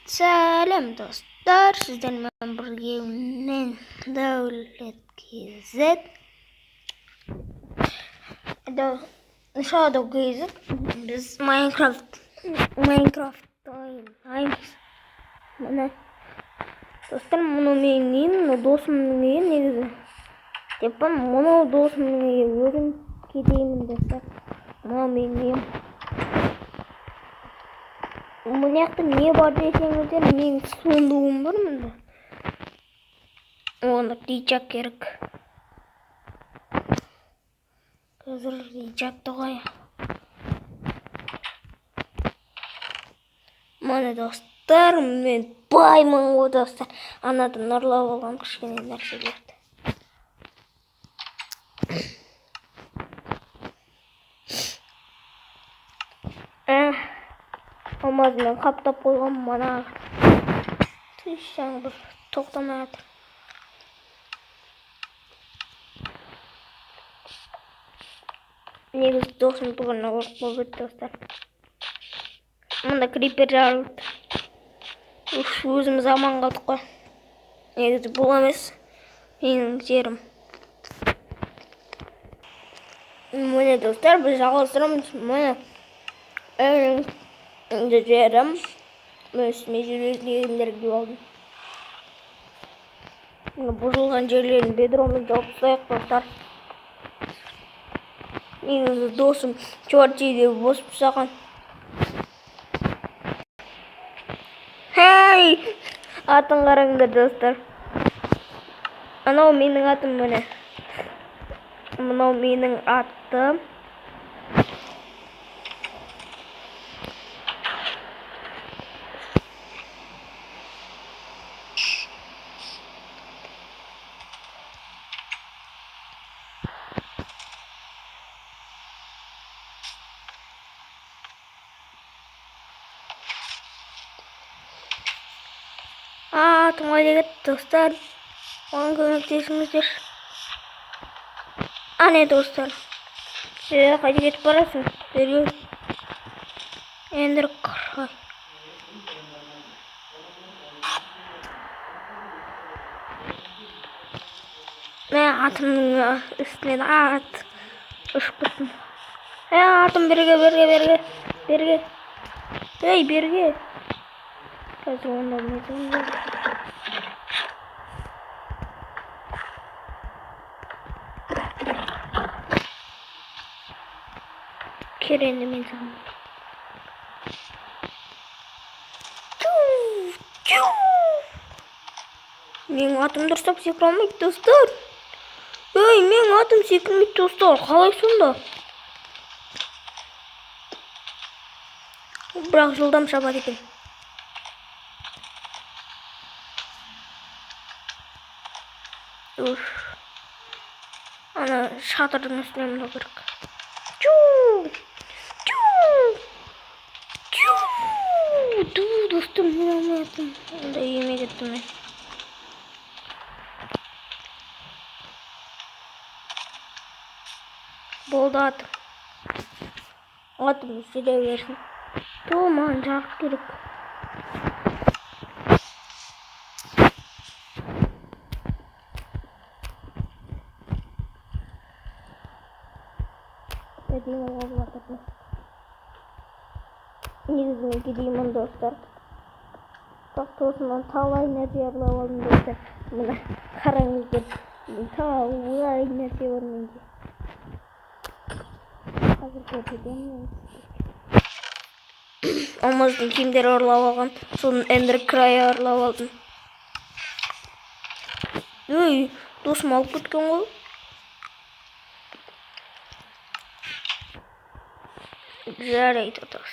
Сәлем достар, сіздермен бірге мен Дәулет KZ Shadow KZ біз Майнкрафт ойнаймыз. Міне достар, мұны менің досымның үйі негізі. Деппін, мұны досымның үйі өзім кетеймін достар. Мұны менің үйім. Мына жақта не бар десеңіздер, менің суындуым бар мында. Оны ричак керек. Қазір ричакты қояйық. Міне достар, мен баймын ғой достар. Анадан ұрлап алған кішкене нәрселерді. Алмазымен қаптап қойған мана. Жаңбыр тоқтамай жатыр. Негізі досым тұрғанына қорқып болып еді достар. Мында крипер жарылды. Өзіміз аман қалдық қой. Негізі бұл емес менің жерім. Міне достар, біз жалғастырамыз. Міне жерім. Өсіме жүрегімдерге алдым. Бұзылған жерлерін бедромын жауып тастайық достар. Негізі досым чортиде босып тастаған. Хей! Атын қараңдар достар. Анау менің атым міне. Мынау менің атым. Атым қайда кетті достар? Оған көмектесіңіздер. Ане достар. Қайда кетіп барасың? Дереу. Ендір қырғай. Атымның үстінен ат ұшып кеттім. Атым берге. Ей, берге. Қазір онда нетім бар. Керенді мен саған. Менің атым дұрыстап секірмейді достар. Ей, менің атым секірмейді достар. Қалай сонда? Бірақ жылдам шабады екен. Ана шатырдың үстіне мұны керек. Достар, мен алмайтын. Онда үйіме кеттім мен. Болды атым. Атым жүре берсін. Маған жарық керек. Негізімен кедеймін достар. Тосынан талай нәрсе ұрлап алдым достар. Мына қараңыздар. Талай нәрсе бар менде. Қазір көрсетемін. Алмаздың киімдері ұрлап алған. Соның эндер крайы ұрлап алдым. Ей, досым алып кеткен ғой. Жарайды достар.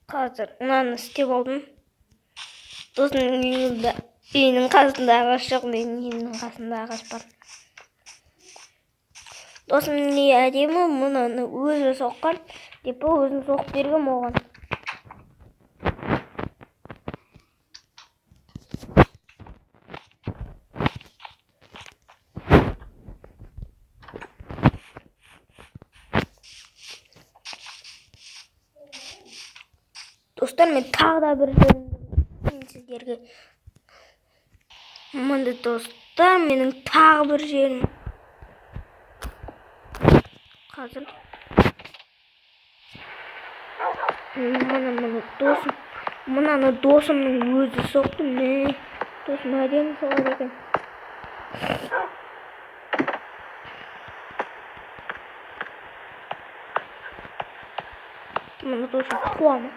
Қазір мынаны істеп алдым. Досымның үйінің қасында ағаш жоқ, менің үйімнің қасында ағаш бар. Досымның үйі әдемі, мұнаны өзі соққан, деп өзін соқып берген оған. Достар, мен тағы да бір жерімді сіздерге. Мында достар, менің тағы бір жерім. Қазір мынаны досымның өзі соқты. Досым әдемі соғады екен. Мына досым қуамы.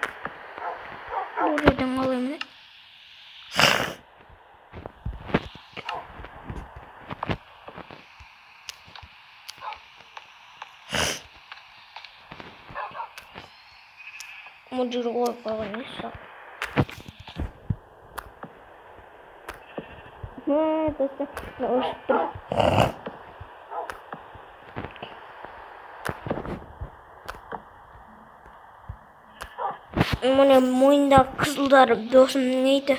Бұл жерден қалаймын. Бұл жерге қойып қойған несі. Достар, ұшып тұр. Міне мойындағы қызылдар досымның иті.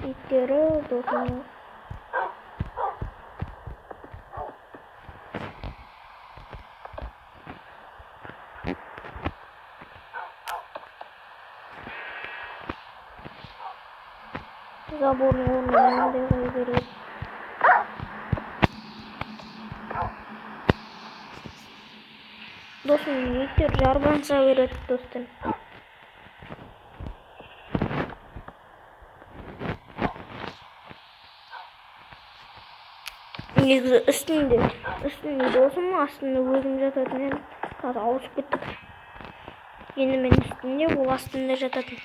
Иттері досымның. Заборның орнына мынандай қой береді. Досымның иттері жарбанса береді, достар. Негізі үстінде досым, астында өзім жататын едім. Қазір ауысып кеттік. Енді мен үстінде, ол астында жататын.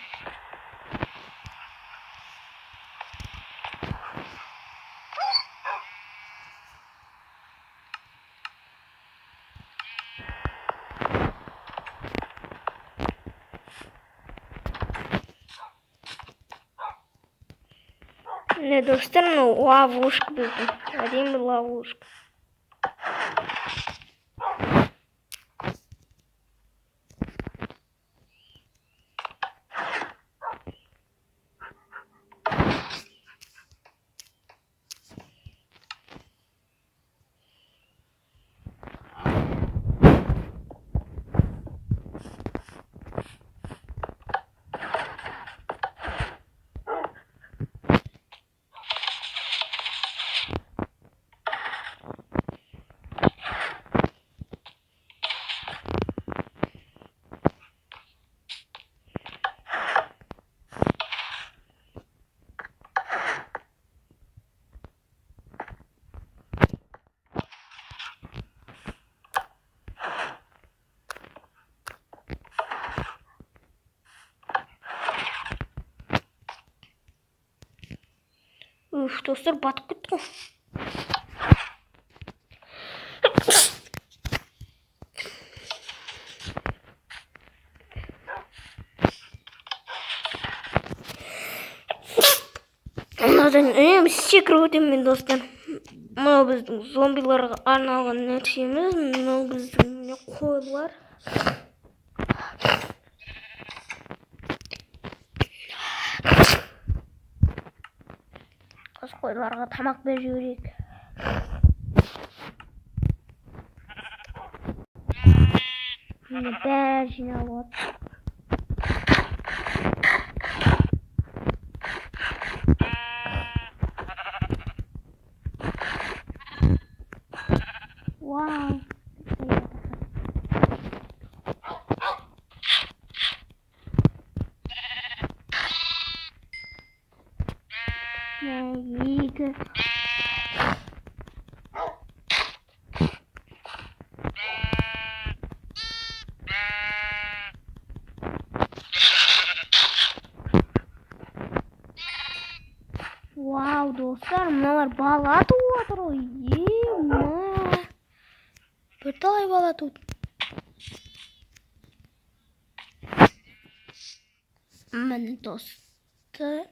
Міне достар, ловушка біздің. Әдемі ловушка. Достар, батып кетті ғой. Одан үнемі секіріп өтемін, достар. Мынау біздің зомбиларға арналған нәрсеміз. Мынау біздің қойлар. Қойларға тамақ беріп жіберейік. Міне бәрі жиналып отыр. балалар бала туып жатыр ғой. Бірталай бала туды. Міне достар,